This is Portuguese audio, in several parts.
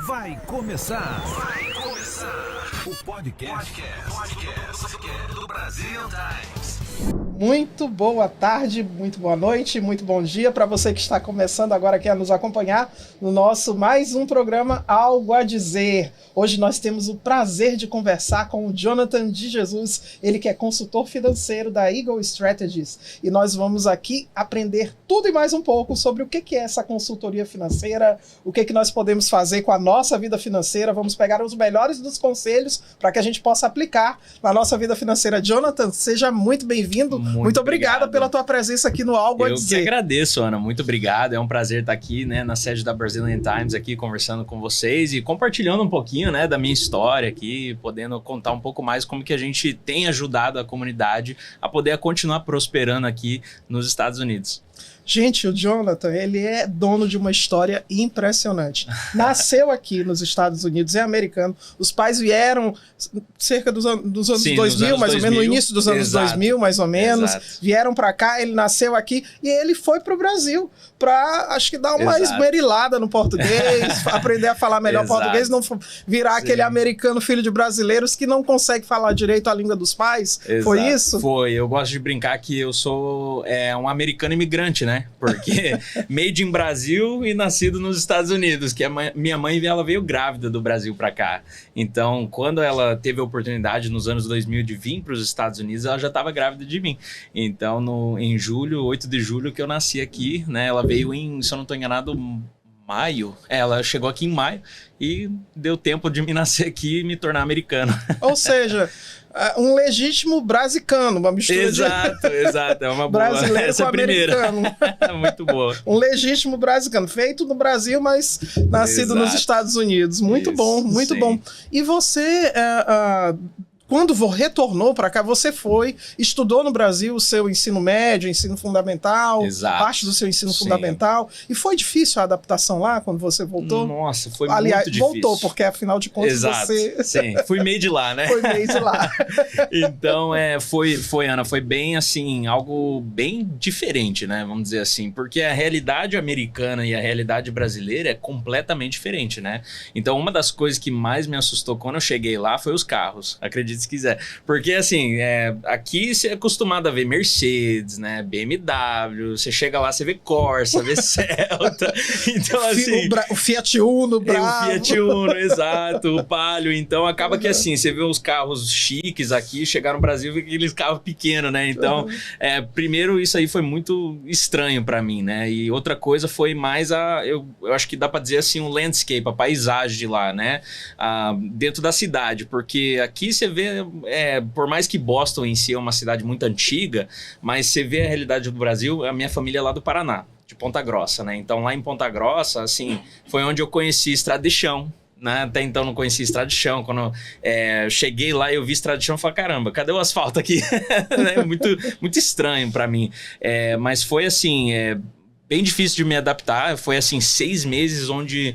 Vai começar o podcast do Brasil Times. Muito boa tarde, muito boa noite, muito bom dia para você que está começando agora aqui a nos acompanhar no nosso mais um programa Algo a Dizer. Hoje nós temos o prazer de conversar com o Jonathan de Jesus, ele que é consultor financeiro da Eagle Strategies. E nós vamos aqui aprender tudo e mais um pouco sobre o que é essa consultoria financeira, o que nós podemos fazer com a nossa vida financeira. Vamos pegar os melhores dos conselhos para que a gente possa aplicar na nossa vida financeira. Jonathan, seja muito bem-vindo. Muito obrigado pela tua presença aqui no Algo a Dizer. Eu que agradeço, Ana. Muito obrigado. É um prazer estar aqui, né, na sede da Brazilian Times, aqui conversando com vocês e compartilhando um pouquinho, né, da minha história aqui, podendo contar um pouco mais como que a gente tem ajudado a comunidade a poder continuar prosperando aqui nos Estados Unidos. Gente, o Jonathan, ele é dono de uma história impressionante. Nasceu aqui nos Estados Unidos, é americano. Os pais vieram cerca dos anos 2000, mais ou menos, no início dos anos 2000, mais ou menos. Exato. Vieram para cá, ele nasceu aqui e ele foi para o Brasil para, acho que, dar uma esmerilada no português, aprender a falar melhor português, não virar aquele americano filho de brasileiros que não consegue falar direito a língua dos pais. Foi isso? Foi. Eu gosto de brincar que eu sou um americano imigrante, né? Porque made in Brasil e nascido nos Estados Unidos, que minha mãe ela veio grávida do Brasil para cá. Então, quando ela teve a oportunidade nos anos 2000 de vir para os Estados Unidos, ela já estava grávida de mim. Então, em julho, 8 de julho que eu nasci aqui, né? Ela veio se eu não estou enganado, maio. Ela chegou aqui em maio e deu tempo de me nascer aqui e me tornar americano. Ou seja, um legítimo brasicano, uma mistura exato, é uma boa. Brasileiro essa com americano. Muito boa. Um legítimo brasicano, feito no Brasil, mas nascido nos Estados Unidos. Muito bom, muito sim. Bom. E você... quando retornou para cá, você estudou no Brasil o seu ensino médio, ensino fundamental, parte do seu ensino fundamental. E foi difícil a adaptação lá, quando você voltou? Nossa, foi muito difícil. Voltou, porque afinal de contas você... Sim, fui meio de lá, né? Foi meio de lá. Então, Ana, foi bem assim, algo bem diferente, né? Vamos dizer assim, porque a realidade americana e a realidade brasileira é completamente diferente, né? Então, uma das coisas que mais me assustou quando eu cheguei lá foi os carros, acredito se quiser. Porque, assim, aqui você é acostumado a ver Mercedes, né? BMW, você chega lá, você vê Corsa, vê Celta. Então, assim... O Fiat Uno, Bravo. O Fiat Uno, exato, o Palio. Então, acaba que, assim, você vê os carros chiques aqui, chegar no Brasil e aqueles carros pequenos, né? Então, primeiro, isso aí foi muito estranho pra mim, né? E outra coisa foi mais eu acho que dá pra dizer, assim, o landscape, a paisagem de lá, né? Dentro da cidade, porque aqui você vê por mais que Boston em si é uma cidade muito antiga, mas você vê a realidade do Brasil, a minha família é lá do Paraná, de Ponta Grossa, né? Então lá em Ponta Grossa, assim, foi onde eu conheci estrada de chão, né? Até então não conhecia estrada de chão. Quando eu cheguei lá e eu vi estrada de chão, eu falei, caramba, cadê o asfalto aqui? muito, muito estranho pra mim. Mas foi assim... bem difícil de me adaptar, foi assim 6 meses onde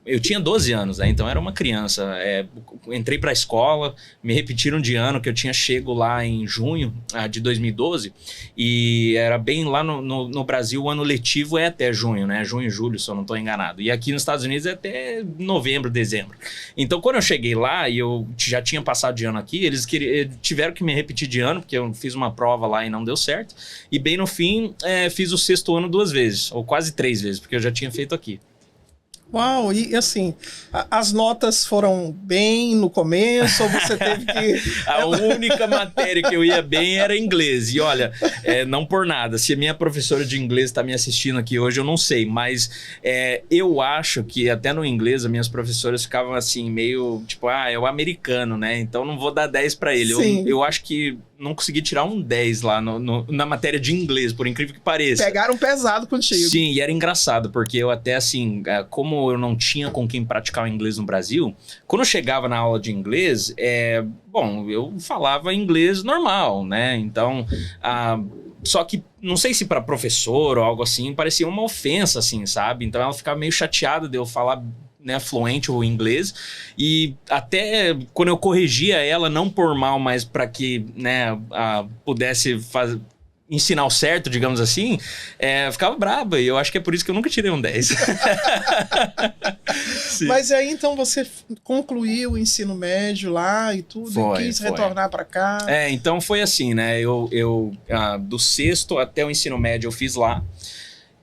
eu tinha 12 anos, né? Então era uma criança, entrei para a escola, me repetiram de ano, que eu tinha chego lá em junho de 2012 e era bem lá no Brasil, o ano letivo é até junho, né? Junho e julho, se eu não estou enganado, e aqui nos Estados Unidos é até novembro, dezembro. Então quando eu cheguei lá e eu já tinha passado de ano aqui, eles tiveram que me repetir de ano, porque eu fiz uma prova lá e não deu certo, e bem no fim fiz o 6º ano 2 vezes, ou quase 3 vezes, porque eu já tinha feito aqui. Uau, e assim, as notas foram bem no começo, ou você teve que... A única matéria que eu ia bem era inglês, e olha, não por nada, se a minha professora de inglês está me assistindo aqui hoje, eu não sei, mas eu acho que até no inglês as minhas professoras ficavam assim, meio tipo, é o americano, né, então não vou dar 10 para ele. Eu acho que não consegui tirar um 10 lá na matéria de inglês, por incrível que pareça. Pegaram pesado contigo. Sim, e era engraçado, porque eu até assim, como eu não tinha com quem praticar o inglês no Brasil, quando eu chegava na aula de inglês, eu falava inglês normal, né? Então, só que não sei se para professor ou algo assim, parecia uma ofensa, assim, sabe? Então ela ficava meio chateada de eu falar, né, fluente o inglês, e até quando eu corrigia ela, não por mal, mas para que, né, pudesse ensinar o certo, digamos assim, ficava braba, e eu acho que é por isso que eu nunca tirei um 10. Mas aí então você concluiu o ensino médio lá e tudo, e quis retornar para cá. Então foi assim, né? Eu do sexto até o ensino médio eu fiz lá.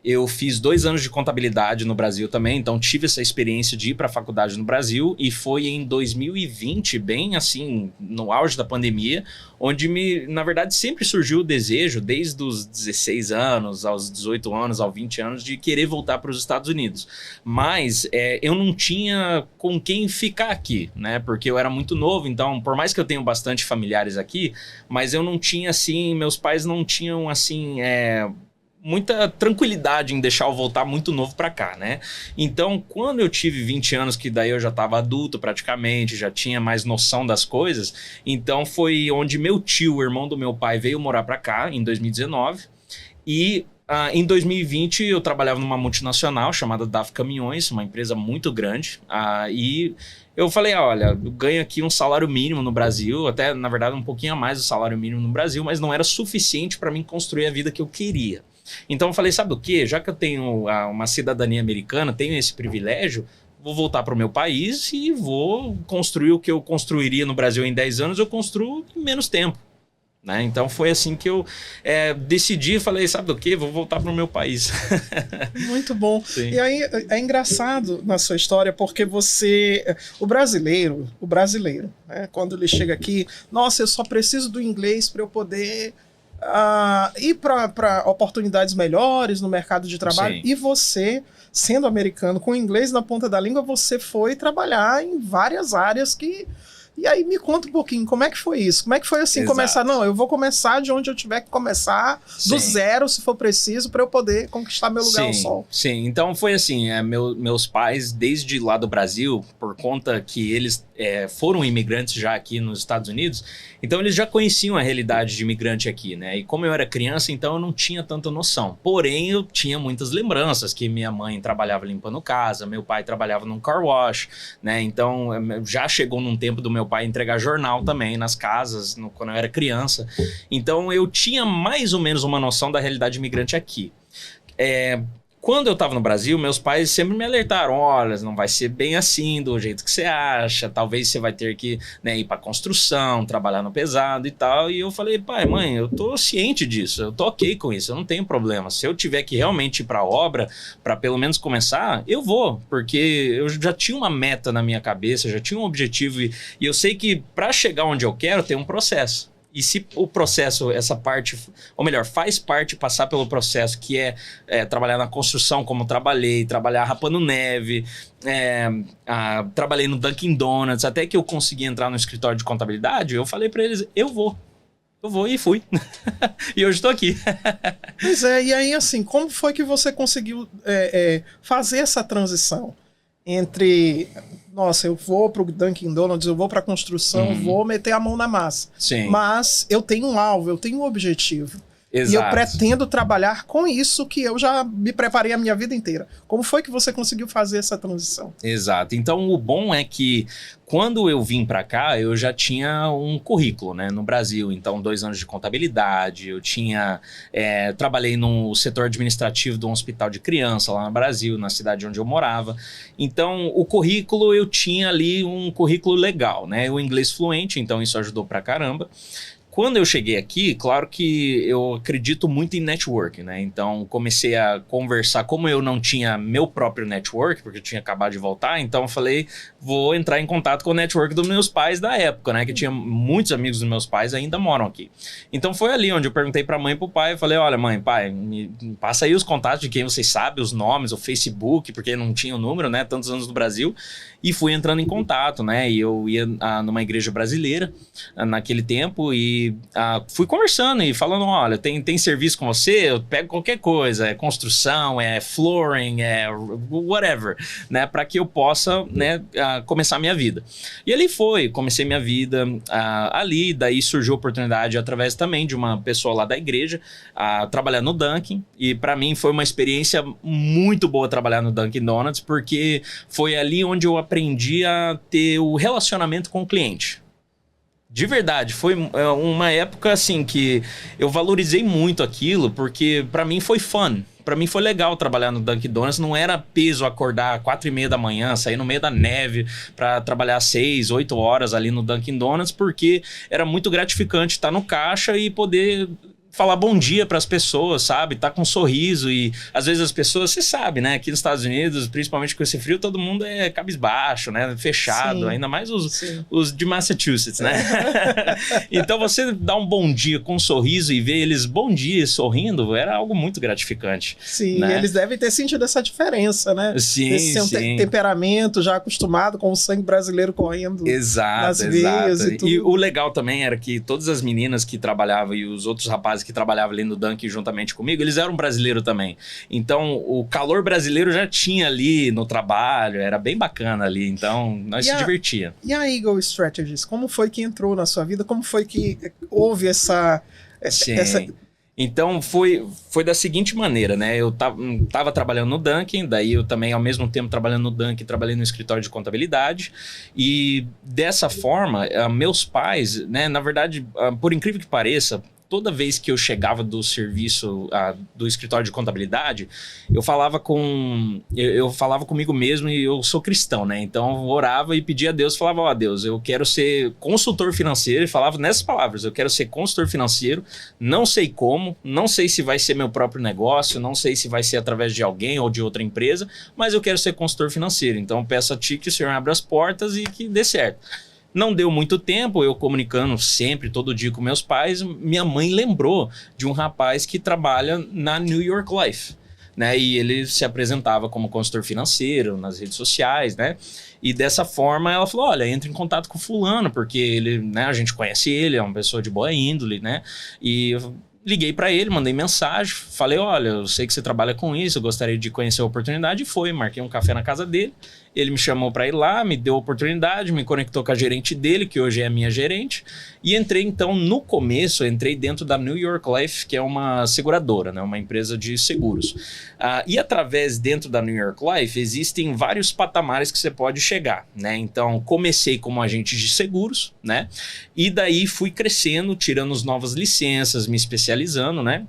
Eu fiz 2 anos de contabilidade no Brasil também, então tive essa experiência de ir para a faculdade no Brasil, e foi em 2020, bem assim, no auge da pandemia, onde na verdade sempre surgiu o desejo, desde os 16 anos, aos 18 anos, aos 20 anos, de querer voltar para os Estados Unidos. Mas eu não tinha com quem ficar aqui, né? Porque eu era muito novo, então por mais que eu tenha bastante familiares aqui, mas eu não tinha assim, meus pais não tinham assim... muita tranquilidade em deixar eu voltar muito novo para cá, né? Então, quando eu tive 20 anos, que daí eu já estava adulto praticamente, já tinha mais noção das coisas, então foi onde meu tio, o irmão do meu pai, veio morar para cá, em 2019, e em 2020 eu trabalhava numa multinacional chamada DAF Caminhões, uma empresa muito grande, e eu falei, olha, eu ganho aqui um salário mínimo no Brasil, até na verdade um pouquinho a mais do salário mínimo no Brasil, mas não era suficiente para mim construir a vida que eu queria. Então eu falei, sabe o quê? Já que eu tenho uma cidadania americana, tenho esse privilégio, vou voltar para o meu país e vou construir o que eu construiria no Brasil em 10 anos, eu construo em menos tempo. Né? Então foi assim que eu decidi, falei, sabe do quê? Vou voltar para o meu país. Muito bom. Sim. E aí é engraçado na sua história, porque o brasileiro, né, quando ele chega aqui, nossa, eu só preciso do inglês para eu poder... ir para oportunidades melhores no mercado de trabalho. Sim. E você, sendo americano, com inglês na ponta da língua, você foi trabalhar em várias áreas que... E aí me conta um pouquinho, como é que foi isso? Como é que foi assim, começar? Não, eu vou começar de onde eu tiver que começar, do zero, se for preciso, para eu poder conquistar meu lugar ao sol. Sim, então foi assim, meus pais, desde lá do Brasil, por conta que eles foram imigrantes já aqui nos Estados Unidos, então eles já conheciam a realidade de imigrante aqui, né? E como eu era criança, então eu não tinha tanta noção. Porém, eu tinha muitas lembranças, que minha mãe trabalhava limpando casa, meu pai trabalhava num car wash, né? Então já chegou num tempo do meu pai entregar jornal também nas casas, quando eu era criança. Então eu tinha mais ou menos uma noção da realidade imigrante aqui. Quando eu estava no Brasil, meus pais sempre me alertaram, olha, não vai ser bem assim, do jeito que você acha, talvez você vai ter que, né, ir para construção, trabalhar no pesado e tal. E eu falei, pai, mãe, eu tô ciente disso, eu tô ok com isso, eu não tenho problema. Se eu tiver que realmente ir para a obra, para pelo menos começar, eu vou, porque eu já tinha uma meta na minha cabeça, já tinha um objetivo, e eu sei que para chegar onde eu quero tem um processo. E se o processo, essa parte, ou melhor, faz parte passar pelo processo, que é trabalhar na construção como trabalhei, trabalhar rapando neve, trabalhei no Dunkin' Donuts, até que eu consegui entrar no escritório de contabilidade, eu falei para eles, eu vou e fui. E hoje estou aqui. Pois e aí assim, como foi que você conseguiu fazer essa transição entre... Nossa, eu vou pro Dunkin' Donuts, eu vou pra construção, vou meter a mão na massa. Sim. Mas eu tenho um alvo, eu tenho um objetivo. Exato. E eu pretendo trabalhar com isso que eu já me preparei a minha vida inteira. Como foi que você conseguiu fazer essa transição? Exato. Então, o bom é que quando eu vim para cá, eu já tinha um currículo, né, no Brasil. Então, 2 anos de contabilidade, eu trabalhei no setor administrativo de um hospital de criança lá no Brasil, na cidade onde eu morava. Então, o currículo, eu tinha ali um currículo legal, né? O inglês fluente, então isso ajudou pra caramba. Quando eu cheguei aqui, claro que eu acredito muito em network, né? Então, comecei a conversar, como eu não tinha meu próprio network, porque eu tinha acabado de voltar, então eu falei, vou entrar em contato com o network dos meus pais da época, né? Que tinha muitos amigos dos meus pais ainda moram aqui. Então, foi ali onde eu perguntei pra mãe e pro pai, eu falei, olha, mãe, pai, me passa aí os contatos de quem vocês sabem, os nomes, o Facebook, porque não tinha o número, né? Tantos anos no Brasil. E fui entrando em contato, né? E eu ia numa igreja brasileira naquele tempo e fui conversando e falando, olha, tem serviço com você? Eu pego qualquer coisa, é construção, é flooring, é whatever, né? Para que eu possa, né, começar a minha vida. E ali comecei minha vida ali, daí surgiu a oportunidade através também de uma pessoa lá da igreja trabalhar no Dunkin', e para mim foi uma experiência muito boa trabalhar no Dunkin' Donuts, porque foi ali onde eu aprendi a ter o relacionamento com o cliente. De verdade, foi uma época assim que eu valorizei muito aquilo, porque para mim foi fun. para mim foi legal trabalhar no Dunkin' Donuts. Não era peso acordar 4h30 da manhã, sair no meio da neve para trabalhar 6, 8 horas ali no Dunkin' Donuts, porque era muito gratificante estar no caixa e poder falar bom dia para as pessoas, sabe? Tá com um sorriso e às vezes as pessoas, você sabe, né? Aqui nos Estados Unidos, principalmente com esse frio, todo mundo é cabisbaixo, né? Fechado, Sim. ainda mais os de Massachusetts, né? Então você dá um bom dia com um sorriso e ver eles bom dia sorrindo, era algo muito gratificante. Sim, né? Eles devem ter sentido essa diferença, né? Sim, Esse seu temperamento já acostumado com o sangue brasileiro correndo nas veias e tudo. E o legal também era que todas as meninas que trabalhavam e os outros rapazes que trabalhavam ali no Dunkin' juntamente comigo, eles eram brasileiros também. Então, o calor brasileiro já tinha ali no trabalho, era bem bacana ali. Então, nós se divertia. E a Eagle Strategies, como foi que entrou na sua vida? Como foi que houve essa... Então, foi da seguinte maneira, né? Eu tava trabalhando no Dunkin', daí eu também, ao mesmo tempo, trabalhando no Dunkin', trabalhei no escritório de contabilidade. E dessa forma, meus pais, né? Na verdade, por incrível que pareça, toda vez que eu chegava do serviço, do escritório de contabilidade, eu falava comigo mesmo, e eu sou cristão, né? Então eu orava e pedia a Deus, falava, ó Deus, eu quero ser consultor financeiro, e falava nessas palavras, eu quero ser consultor financeiro, não sei como, não sei se vai ser meu próprio negócio, não sei se vai ser através de alguém ou de outra empresa, mas eu quero ser consultor financeiro. Então eu peço a ti que o Senhor abra as portas e que dê certo. Não deu muito tempo, eu comunicando sempre, todo dia com meus pais, minha mãe lembrou de um rapaz que trabalha na New York Life, né? E ele se apresentava como consultor financeiro nas redes sociais, né? E dessa forma ela falou, olha, entre em contato com fulano, porque ele, né, a gente conhece ele, é uma pessoa de boa índole, né? E eu liguei para ele, mandei mensagem, falei, olha, eu sei que você trabalha com isso, eu gostaria de conhecer a oportunidade, e marquei um café na casa dele. Ele me chamou para ir lá, me deu a oportunidade, me conectou com a gerente dele, que hoje é a minha gerente, e entrei então, no começo, entrei dentro da New York Life, que é uma seguradora, né, uma empresa de seguros. E através dentro da New York Life, existem vários patamares que você pode chegar, né? Então, comecei como agente de seguros, né? E daí fui crescendo, tirando as novas licenças, me especializando, né?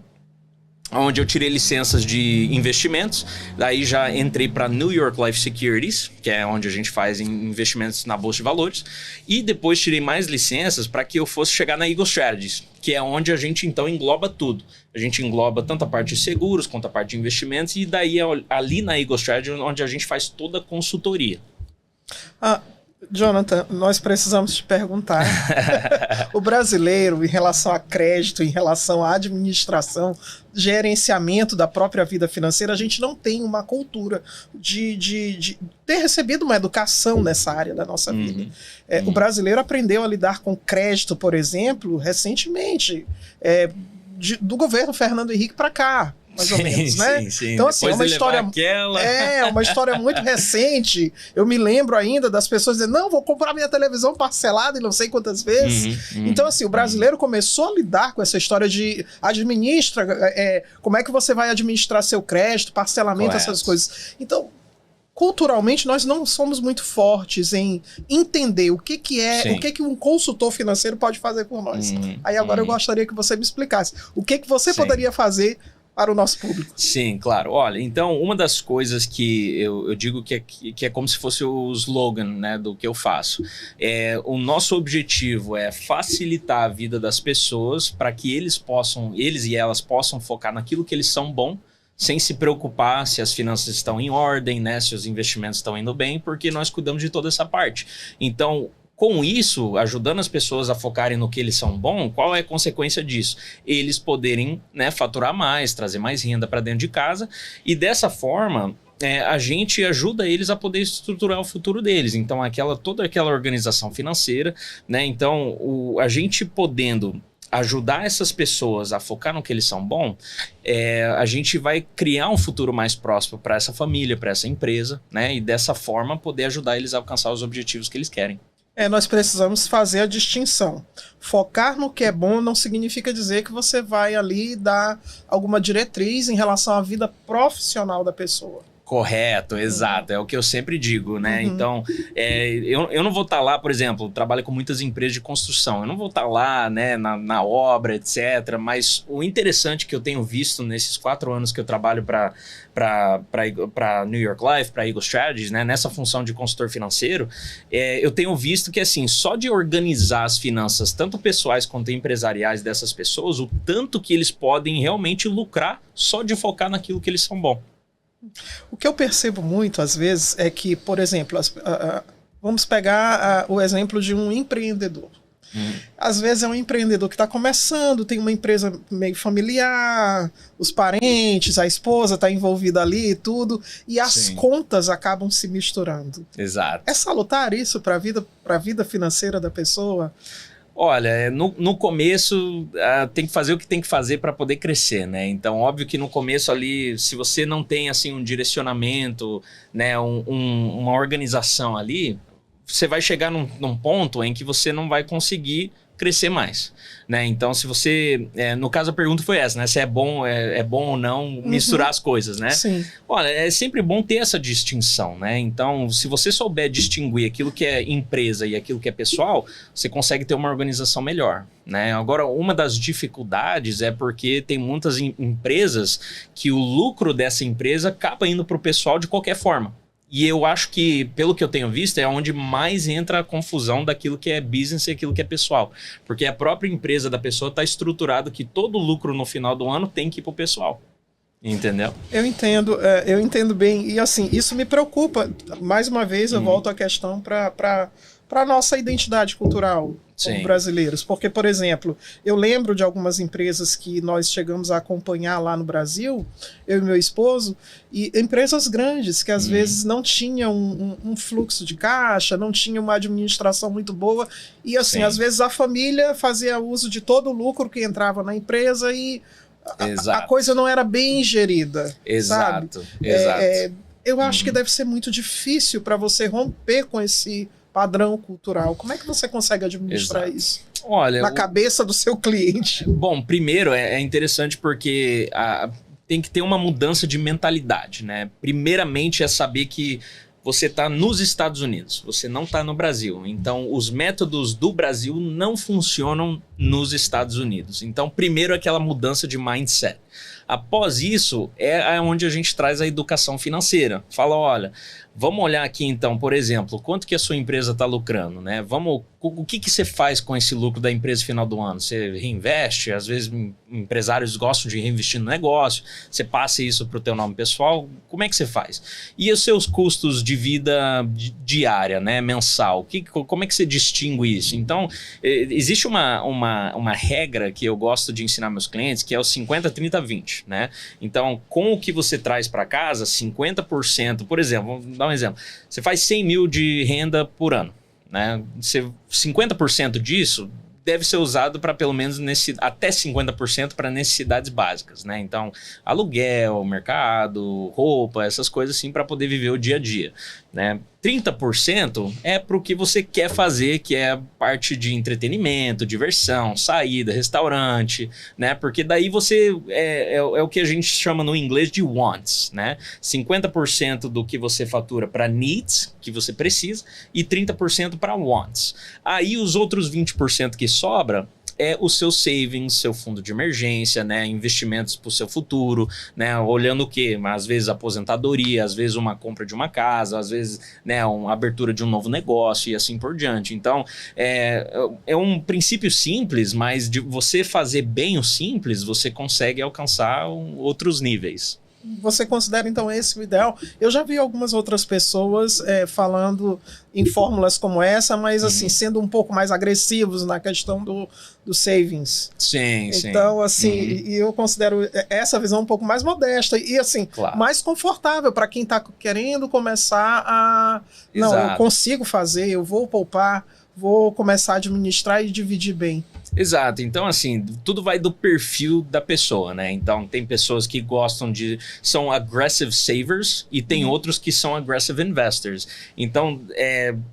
Onde eu tirei licenças de investimentos, daí já entrei para New York Life Securities, que é onde a gente faz investimentos na Bolsa de Valores, e depois tirei mais licenças para que eu fosse chegar na Eagle Strategies, que é onde a gente então engloba tudo. A gente engloba tanto a parte de seguros quanto a parte de investimentos, e daí é ali na Eagle Strategies onde a gente faz toda a consultoria. Jonathan, nós precisamos te perguntar. O brasileiro, em relação a crédito, em relação à administração, gerenciamento da própria vida financeira, a gente não tem uma cultura de ter recebido uma educação nessa área da nossa vida. O brasileiro aprendeu a lidar com crédito, por exemplo, recentemente, do governo Fernando Henrique para cá. Mais ou menos, né? Sim. Então, assim, depois uma história muito recente. Eu me lembro ainda das pessoas dizendo, não, vou comprar minha televisão parcelada e não sei quantas vezes. Então, assim, o brasileiro começou a lidar com essa história de como é que você vai administrar seu crédito, parcelamento, essas coisas. Então, culturalmente, nós não somos muito fortes em entender o que um consultor financeiro pode fazer por nós. Aí agora eu gostaria que você me explicasse. O que você poderia fazer para o nosso público? Sim, claro. Olha, então, uma das coisas que eu digo que é como se fosse o slogan, né, do que eu faço. O nosso objetivo é facilitar a vida das pessoas para que eles e elas possam focar naquilo que eles são bons, sem se preocupar se as finanças estão em ordem, né, se os investimentos estão indo bem, porque nós cuidamos de toda essa parte. Então, com isso, ajudando as pessoas a focarem no que eles são bons, qual é a consequência disso? Eles poderem, né, faturar mais, trazer mais renda para dentro de casa, e dessa forma a gente ajuda eles a poder estruturar o futuro deles. Então, toda aquela organização financeira, né? Então, a gente podendo ajudar essas pessoas a focar no que eles são bons, a gente vai criar um futuro mais próspero para essa família, para essa empresa, né? E dessa forma poder ajudar eles a alcançar os objetivos que eles querem. Nós precisamos fazer a distinção. Focar no que é bom não significa dizer que você vai ali dar alguma diretriz em relação à vida profissional da pessoa. Correto, exato. É o que eu sempre digo, né? Então, eu não vou estar lá, por exemplo, trabalho com muitas empresas de construção. Eu não vou estar lá, né, na obra, etc. Mas o interessante que eu tenho visto nesses 4 anos que eu trabalho para New York Life, para Eagle Strategies, né, nessa função de consultor financeiro, eu tenho visto que, assim, só de organizar as finanças, tanto pessoais quanto empresariais dessas pessoas, o tanto que eles podem realmente lucrar só de focar naquilo que eles são bons. O que eu percebo muito, às vezes, é que, por exemplo, vamos pegar o exemplo de um empreendedor. Às vezes é um empreendedor que está começando, tem uma empresa meio familiar, os parentes, a esposa está envolvida ali e tudo, e as contas acabam se misturando. Exato. É salutar isso para a vida financeira da pessoa? Olha, no começo tem que fazer o que tem que fazer para poder crescer, né? Então, óbvio que no começo ali, se você não tem assim um direcionamento, né, uma organização ali, você vai chegar num ponto em que você não vai conseguir crescer mais, né? Então, se você... no caso, a pergunta foi essa, né? Se é bom ou não misturar as coisas, né? Sim. Olha, é sempre bom ter essa distinção, né? Então, se você souber distinguir aquilo que é empresa e aquilo que é pessoal, você consegue ter uma organização melhor, né? Agora, uma das dificuldades é porque tem muitas empresas que o lucro dessa empresa acaba indo para o pessoal de qualquer forma. E eu acho que, pelo que eu tenho visto, é onde mais entra a confusão daquilo que é business e aquilo que é pessoal. Porque a própria empresa da pessoa está estruturada que todo o lucro no final do ano tem que ir para o pessoal. Entendeu? Eu entendo bem. E assim, isso me preocupa. Mais uma vez, eu volto à questão para a nossa identidade cultural como brasileiros. Porque, por exemplo, eu lembro de algumas empresas que nós chegamos a acompanhar lá no Brasil, eu e meu esposo, e empresas grandes que às vezes não tinham um fluxo de caixa, não tinham uma administração muito boa, e assim, às vezes a família fazia uso de todo o lucro que entrava na empresa e a coisa não era bem gerida. Exato, sabe? exato. Eu acho que deve ser muito difícil para você romper com esse padrão cultural. Como é que você consegue administrar isso? Olha, na cabeça do seu cliente? Bom, primeiro é interessante porque tem que ter uma mudança de mentalidade, né? Primeiramente é saber que você está nos Estados Unidos, você não está no Brasil. Então, os métodos do Brasil não funcionam nos Estados Unidos. Então, primeiro aquela mudança de mindset. Após isso, é onde a gente traz a educação financeira. Fala, olha, vamos olhar aqui então, por exemplo, quanto que a sua empresa está lucrando, né? O que você faz com esse lucro da empresa no final do ano? Você reinveste? Às vezes empresários gostam de reinvestir no negócio. Você passa isso para o teu nome pessoal? Como é que você faz? E os seus custos de vida diária, né? Mensal? Como é que você distingue isso? Então, existe uma regra que eu gosto de ensinar meus clientes, que é o 50-30-20, né? Então, com o que você traz para casa, 50%, por exemplo, vamos dar um exemplo. Você faz 100 mil de renda por ano, né? 50% disso deve ser usado para pelo menos até 50% para necessidades básicas, né? Então, aluguel, mercado, roupa, essas coisas assim para poder viver o dia a dia, né? 30% é para o que você quer fazer, que é a parte de entretenimento, diversão, saída, restaurante, né? Porque daí você é o que a gente chama no inglês de wants, né? 50% do que você fatura para needs, que você precisa, e 30% para wants. Aí os outros 20% que sobra é o seu savings, seu fundo de emergência, né? Investimentos para o seu futuro, né? Olhando o quê? Às vezes aposentadoria, às vezes uma compra de uma casa, às vezes, né, uma abertura de um novo negócio e assim por diante. Então, é um princípio simples, mas de você fazer bem o simples, você consegue alcançar outros níveis. Você considera, então, esse o ideal? Eu já vi algumas outras pessoas falando em fórmulas como essa, mas, assim, sendo um pouco mais agressivos na questão do savings. Sim, então, assim, e eu considero essa visão um pouco mais modesta e, assim, mais confortável para quem está querendo começar a... Não, eu consigo fazer, eu vou poupar, vou começar a administrar e dividir bem. Exato. Então, assim, tudo vai do perfil da pessoa, né? Então, tem pessoas que são aggressive savers e tem outros que são aggressive investors. Então,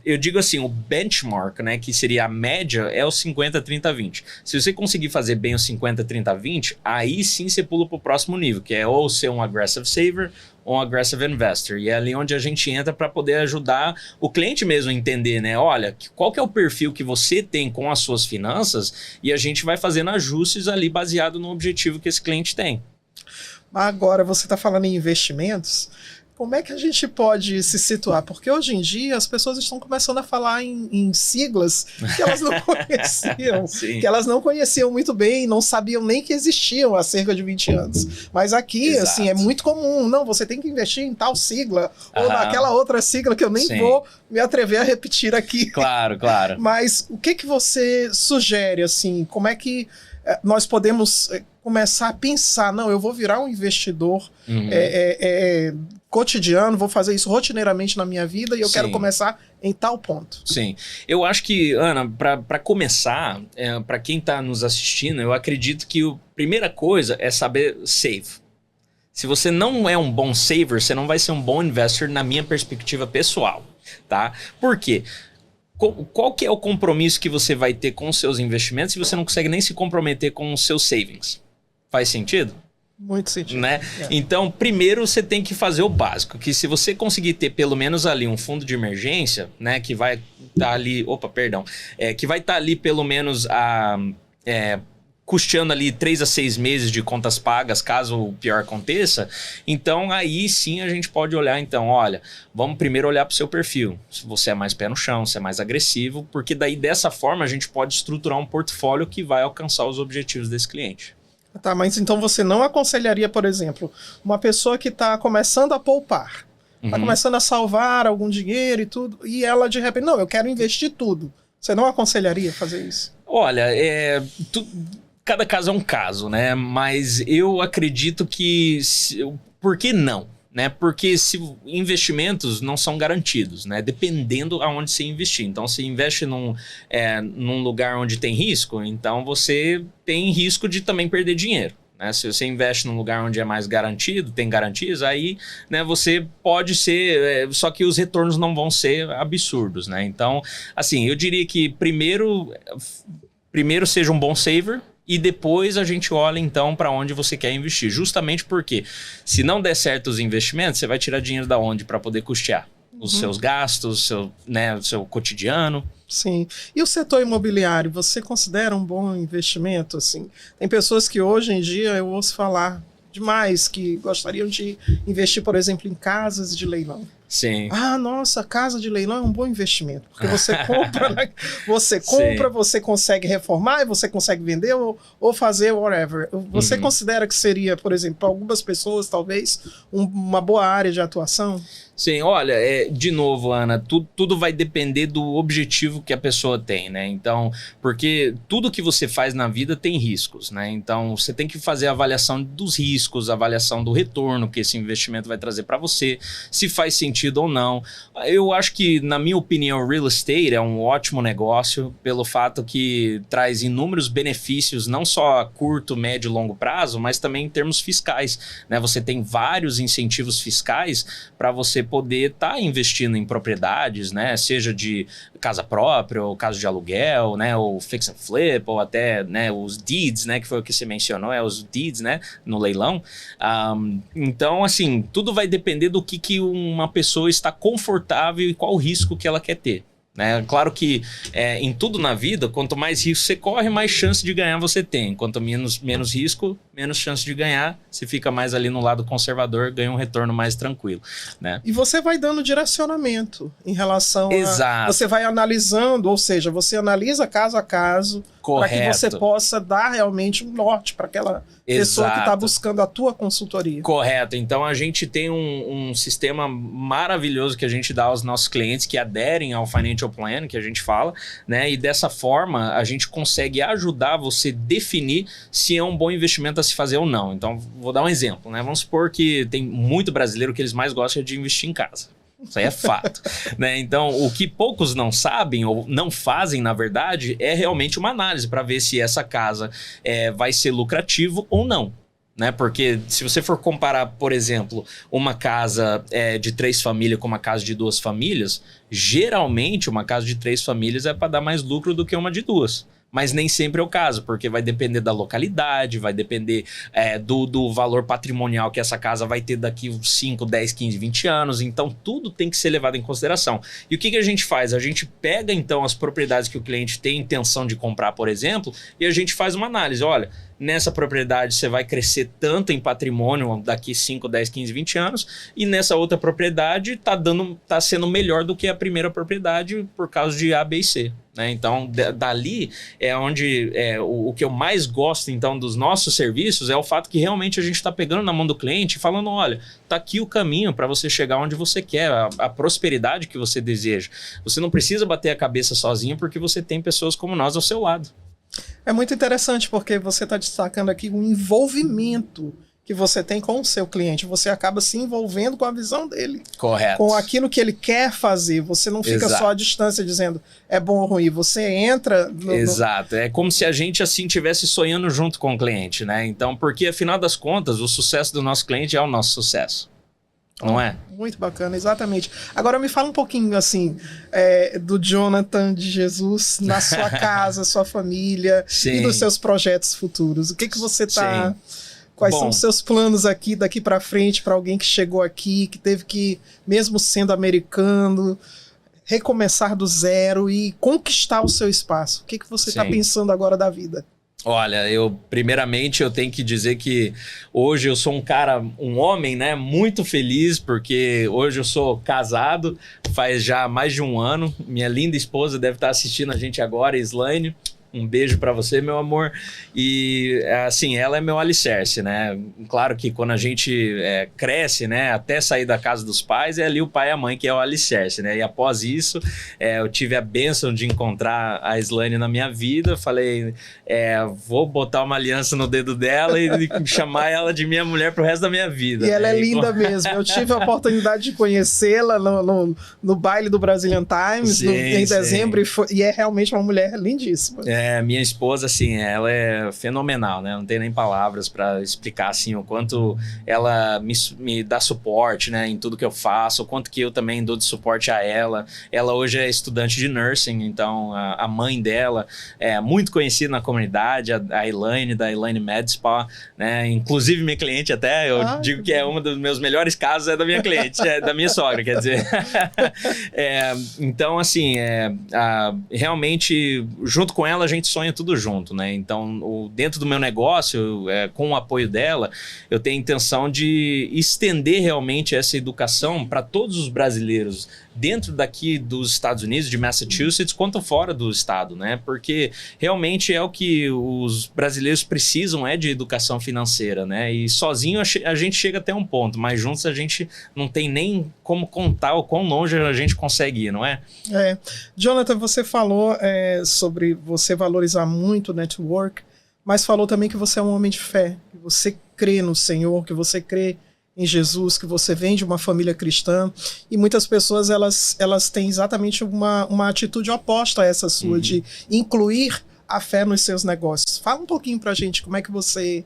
eu digo assim, o benchmark, né, que seria a média, é o 50, 30, 20. Se você conseguir fazer bem o 50, 30, 20, aí sim você pula pro próximo nível, que é ou ser um aggressive saver ou um aggressive investor. E é ali onde a gente entra para poder ajudar o cliente mesmo a entender, né? Olha, qual que é o perfil que você tem com as suas finanças e a gente vai fazendo ajustes ali baseado no objetivo que esse cliente tem. Agora, você está falando em investimentos. Como é que a gente pode se situar? Porque hoje em dia as pessoas estão começando a falar em siglas que elas não conheciam, que elas não conheciam muito bem, não sabiam nem que existiam há cerca de 20 anos. Mas aqui, assim, é muito comum. Não, você tem que investir em tal sigla ou naquela outra sigla que eu nem vou me atrever a repetir aqui. Claro, claro. Mas o que você sugere, assim? Como é que nós podemos começar a pensar, não, eu vou virar um investidor cotidiano, vou fazer isso rotineiramente na minha vida e eu quero começar em tal ponto. Sim. Eu acho que, Ana, para começar, para quem está nos assistindo, eu acredito que a primeira coisa é saber save. Se você não é um bom saver, você não vai ser um bom investor na minha perspectiva pessoal, tá? Por quê? Qual que é o compromisso que você vai ter com os seus investimentos se você não consegue nem se comprometer com os seus savings? Faz sentido? Muito sentido. Né? Então, primeiro você tem que fazer o básico, que se você conseguir ter pelo menos ali um fundo de emergência, né, que vai estar ali, que vai estar ali pelo menos custeando ali 3 a 6 meses de contas pagas, caso o pior aconteça, então aí sim a gente pode olhar, então, olha, vamos primeiro olhar para o seu perfil, se você é mais pé no chão, se é mais agressivo, porque daí dessa forma a gente pode estruturar um portfólio que vai alcançar os objetivos desse cliente. Tá, mas então você não aconselharia, por exemplo, uma pessoa que está começando a poupar, está começando a salvar algum dinheiro e tudo, e ela de repente, não, eu quero investir tudo. Você não aconselharia fazer isso? Olha, cada caso é um caso, né? Mas eu acredito que... Por que não? Né? Porque investimentos não são garantidos, né? Dependendo aonde você investir. Então, se investe num lugar onde tem risco, então você tem risco de também perder dinheiro. Né? Se você investe num lugar onde é mais garantido, tem garantias, aí, né, você pode ser... só que os retornos não vão ser absurdos, né? Então, assim, eu diria que primeiro seja um bom saver, e depois a gente olha então para onde você quer investir. Justamente porque se não der certo os investimentos, você vai tirar dinheiro da onde para poder custear? Os seus gastos, o seu cotidiano. Sim. E o setor imobiliário, você considera um bom investimento? Assim? Tem pessoas que hoje em dia eu ouço falar demais que gostariam de investir, por exemplo, em casas de leilão. Sim. Ah, nossa, casa de leilão é um bom investimento, porque você compra, né? Você consegue reformar e você consegue vender ou fazer whatever. Você considera que seria, por exemplo, para algumas pessoas, talvez, uma boa área de atuação? Sim, olha, de novo, Ana, tudo vai depender do objetivo que a pessoa tem, né? Então, porque tudo que você faz na vida tem riscos, né? Então, você tem que fazer a avaliação dos riscos, a avaliação do retorno que esse investimento vai trazer para você, se faz sentido ou não. Eu acho que, na minha opinião, real estate é um ótimo negócio pelo fato que traz inúmeros benefícios, não só a curto, médio e longo prazo, mas também em termos fiscais, né? Você tem vários incentivos fiscais para você poder estar investindo em propriedades, né? Seja de casa própria, ou casa de aluguel, né? Ou fix and flip, ou até, né, os deeds, né? Que foi o que você mencionou, os deeds, né? No leilão. Então, assim, tudo vai depender do que uma pessoa está confortável e qual o risco que ela quer ter. Né? Claro que em tudo na vida, quanto mais risco você corre, mais chance de ganhar você tem. Quanto menos risco, menos chance de ganhar. Se fica mais ali no lado conservador, ganha um retorno mais tranquilo. Né? E você vai dando direcionamento em relação Exato. Você vai analisando, ou seja, você analisa caso a caso, para que você possa dar realmente um norte para aquela pessoa que está buscando a tua consultoria. Correto. Então a gente tem um sistema maravilhoso que a gente dá aos nossos clientes que aderem ao Financial Plan, que a gente fala, né? E dessa forma a gente consegue ajudar você a definir se é um bom investimento a se fazer ou não. Então vou dar um exemplo, né? Vamos supor que tem muito brasileiro que eles mais gostam de investir em casa. Isso aí é fato. Né? Então, o que poucos não sabem ou não fazem, na verdade, é realmente uma análise para ver se essa casa vai ser lucrativo ou não. Né? Porque se você for comparar, por exemplo, uma casa de 3 famílias com uma casa de 2 famílias, geralmente uma casa de 3 famílias é para dar mais lucro do que uma de 2. Mas nem sempre é o caso, porque vai depender da localidade, vai depender do valor patrimonial que essa casa vai ter daqui 5, 10, 15, 20 anos. Então, tudo tem que ser levado em consideração. E o que a gente faz? A gente pega, então, as propriedades que o cliente tem intenção de comprar, por exemplo, e a gente faz uma análise. Olha, nessa propriedade você vai crescer tanto em patrimônio daqui 5, 10, 15, 20 anos, e nessa outra propriedade tá sendo melhor do que a primeira propriedade por causa de A, B e C. Né? Então, dali é onde o que eu mais gosto então dos nossos serviços é o fato que realmente a gente está pegando na mão do cliente e falando, olha, tá aqui o caminho para você chegar onde você quer, a prosperidade que você deseja. Você não precisa bater a cabeça sozinho porque você tem pessoas como nós ao seu lado. É muito interessante porque você está destacando aqui o envolvimento que você tem com o seu cliente. Você acaba se envolvendo com a visão dele. Correto. Com aquilo que ele quer fazer. Você não fica Exato. só à distância dizendo é bom ou ruim. Você entra... Exato. É como se a gente assim estivesse sonhando junto com o cliente, né? Então, porque afinal das contas, o sucesso do nosso cliente é o nosso sucesso. Não é? Muito bacana, exatamente. Agora me fala um pouquinho assim do Jonathan de Jesus na sua casa, sua família. Sim. E dos seus projetos futuros. O que você tá... Sim. Quais são os seus planos aqui, daqui para frente, para alguém que chegou aqui, que teve que, mesmo sendo americano, recomeçar do zero e conquistar o seu espaço? O que você está pensando agora da vida? Olha, primeiramente eu tenho que dizer que hoje eu sou um homem, né, muito feliz, porque hoje eu sou casado, faz já mais de 1 ano. Minha linda esposa deve estar assistindo a gente agora, Islaine. Um beijo pra você, meu amor. E, assim, ela é meu alicerce, né? Claro que quando a gente cresce, né? Até sair da casa dos pais, é ali o pai e a mãe que é o alicerce, né? E após isso, eu tive a bênção de encontrar a Islaine na minha vida. Falei, vou botar uma aliança no dedo dela e chamar ela de minha mulher pro resto da minha vida. E ela é linda mesmo. Eu tive a oportunidade de conhecê-la no baile do Brazilian Times em dezembro e é realmente uma mulher lindíssima. Minha esposa, assim, ela é fenomenal, né? Não tem nem palavras para explicar, assim, o quanto ela me dá suporte, né? Em tudo que eu faço, o quanto que eu também dou de suporte a ela. Ela hoje é estudante de nursing, então a mãe dela é muito conhecida na comunidade, a Elaine, da Elaine Med Spa, né? Inclusive minha cliente até, eu digo que é um dos meus melhores casos, é da minha cliente, da minha sogra, quer dizer. Então, assim, realmente, junto com ela, a gente sonha tudo junto, né? Então, dentro do meu negócio, com o apoio dela, eu tenho a intenção de estender realmente essa educação para todos os brasileiros, dentro daqui dos Estados Unidos, de Massachusetts, quanto fora do estado, né? Porque realmente é o que os brasileiros precisam, de educação financeira, né? E sozinho a gente chega até um ponto, mas juntos a gente não tem nem como contar o quão longe a gente consegue ir, não é? Jonathan, você falou sobre você valorizar muito o network, mas falou também que você é um homem de fé, que você crê no Senhor, que você crê em Jesus, que você vem de uma família cristã, e muitas pessoas elas têm exatamente uma atitude oposta a essa sua, de incluir a fé nos seus negócios. Fala um pouquinho pra gente como é que você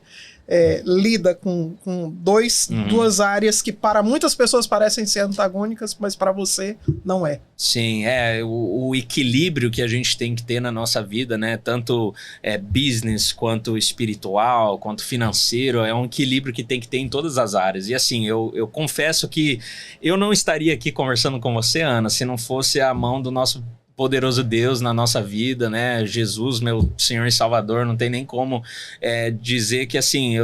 lida com duas áreas que para muitas pessoas parecem ser antagônicas, mas para você não é. Sim, o equilíbrio que a gente tem que ter na nossa vida, né? Tanto business, quanto espiritual, quanto financeiro, é um equilíbrio que tem que ter em todas as áreas. E assim, eu confesso que eu não estaria aqui conversando com você, Ana, se não fosse a mão do nosso poderoso Deus na nossa vida, né? Jesus, meu Senhor e Salvador, não tem nem como dizer que assim,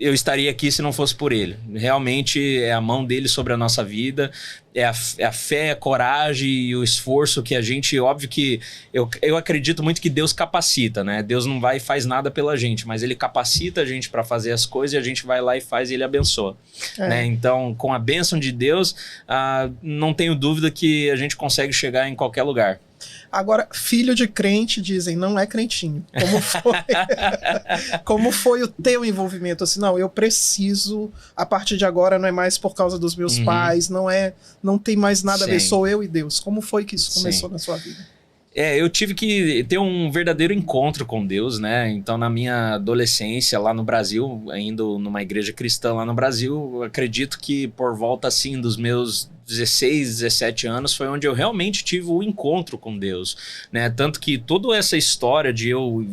eu estaria aqui se não fosse por ele. Realmente é a mão dele sobre a nossa vida, é a fé, a coragem e o esforço que a gente, óbvio que eu acredito muito que Deus capacita, né? Deus não vai e faz nada pela gente, mas ele capacita a gente para fazer as coisas e a gente vai lá e faz e ele abençoa. Né? Então, com a bênção de Deus, não tenho dúvida que a gente consegue chegar em qualquer lugar. Agora, filho de crente, dizem, não é crentinho. Como foi o teu envolvimento? Assim, não, eu preciso, a partir de agora não é mais por causa dos meus pais, não tem mais nada a ver, sou eu e Deus. Como foi que isso começou na sua vida? Eu tive que ter um verdadeiro encontro com Deus, né? Então, na minha adolescência, lá no Brasil, indo numa igreja cristã lá no Brasil, eu acredito que por volta, assim, dos meus 16, 17 anos, foi onde eu realmente tive o encontro com Deus, né? Tanto que toda essa história de eu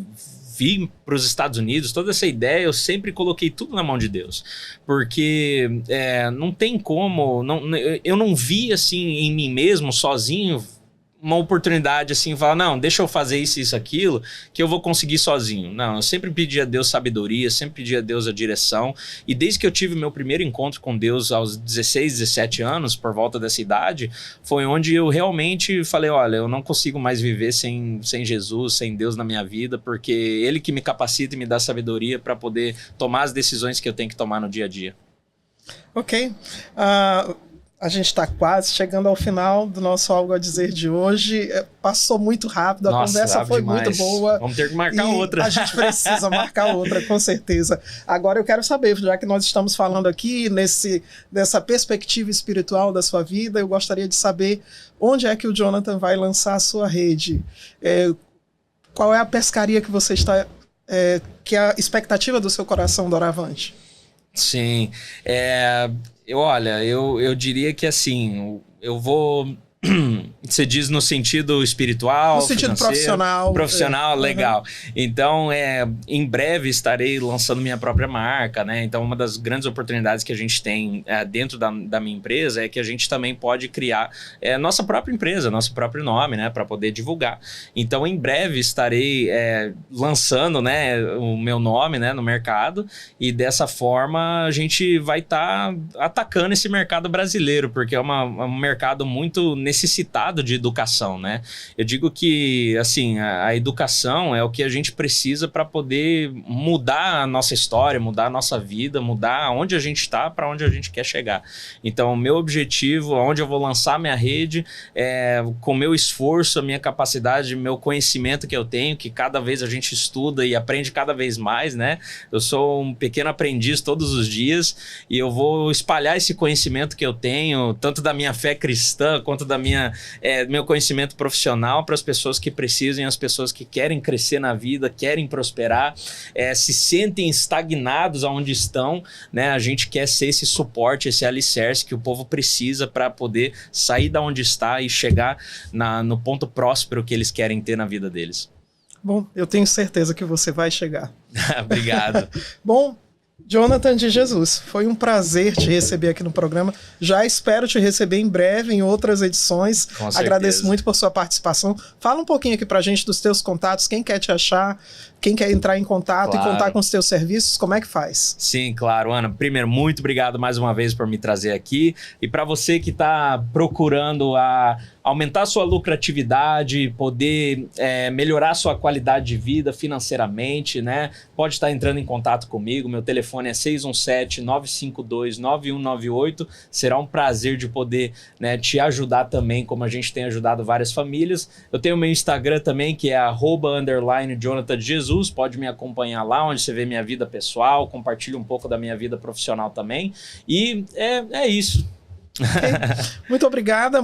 vir para os Estados Unidos, toda essa ideia, eu sempre coloquei tudo na mão de Deus, porque não tem como, eu não vi, assim, em mim mesmo, sozinho, uma oportunidade assim, falar, não, deixa eu fazer isso, aquilo, que eu vou conseguir sozinho. Não, eu sempre pedi a Deus sabedoria, sempre pedi a Deus a direção, e desde que eu tive meu primeiro encontro com Deus aos 16, 17 anos, por volta dessa idade, foi onde eu realmente falei, olha, eu não consigo mais viver sem Jesus, sem Deus na minha vida, porque Ele que me capacita e me dá sabedoria para poder tomar as decisões que eu tenho que tomar no dia a dia. Ok. A gente está quase chegando ao final do nosso Algo a Dizer de hoje. Passou muito rápido, a conversa foi demais. Muito boa. Vamos ter que marcar outra. A gente precisa marcar outra, com certeza. Agora eu quero saber, já que nós estamos falando aqui nessa perspectiva espiritual da sua vida, eu gostaria de saber onde é que o Jonathan vai lançar a sua rede. Qual é a pescaria que você está... que é a expectativa do seu coração doravante? Sim, olha, eu diria que assim, eu vou... Você diz no sentido espiritual, no sentido profissional. Profissional, legal. Então, em breve estarei lançando minha própria marca, né? Então, uma das grandes oportunidades que a gente tem dentro da minha empresa é que a gente também pode criar nossa própria empresa, nosso próprio nome, né? Para poder divulgar. Então, em breve estarei lançando, né, o meu nome, né, no mercado, e dessa forma a gente vai estar atacando esse mercado brasileiro, porque é um mercado muito necessitado de educação, né? Eu digo que, assim, a educação é o que a gente precisa para poder mudar a nossa história, mudar a nossa vida, mudar onde a gente está para onde a gente quer chegar. Então, o meu objetivo, onde eu vou lançar minha rede, com o meu esforço, a minha capacidade, meu conhecimento que eu tenho, que cada vez a gente estuda e aprende cada vez mais, né? Eu sou um pequeno aprendiz todos os dias e eu vou espalhar esse conhecimento que eu tenho, tanto da minha fé cristã, quanto da meu conhecimento profissional para as pessoas que precisam, as pessoas que querem crescer na vida, querem prosperar, se sentem estagnados aonde estão, né? A gente quer ser esse suporte, esse alicerce que o povo precisa para poder sair da onde está e chegar no ponto próspero que eles querem ter na vida deles. Bom, eu tenho certeza que você vai chegar. Obrigado. Bom, Jonathan de Jesus, foi um prazer te receber aqui no programa. Já espero te receber em breve em outras edições. Com certeza. Agradeço muito por sua participação. Fala um pouquinho aqui pra gente dos teus contatos, quem quer te achar, quem quer entrar em contato e contar com os teus serviços, como é que faz? Sim, claro, Ana. Primeiro, muito obrigado mais uma vez por me trazer aqui. E para você que está procurando aumentar sua lucratividade, poder melhorar sua qualidade de vida financeiramente, né? Pode estar entrando em contato comigo. Meu telefone é 617-952-9198. Será um prazer de poder, né, te ajudar também, como a gente tem ajudado várias famílias. Eu tenho meu Instagram também, que é @_Jonathan de Jesus. Pode me acompanhar lá, onde você vê minha vida pessoal, compartilho um pouco da minha vida profissional também. E é isso. Okay. Muito obrigada,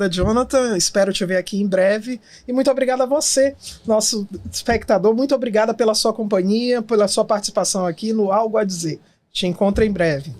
Jonathan. Espero te ver aqui em breve. E muito obrigada a você, nosso espectador. Muito obrigada pela sua companhia, pela sua participação aqui no Algo a Dizer. Te encontro em breve.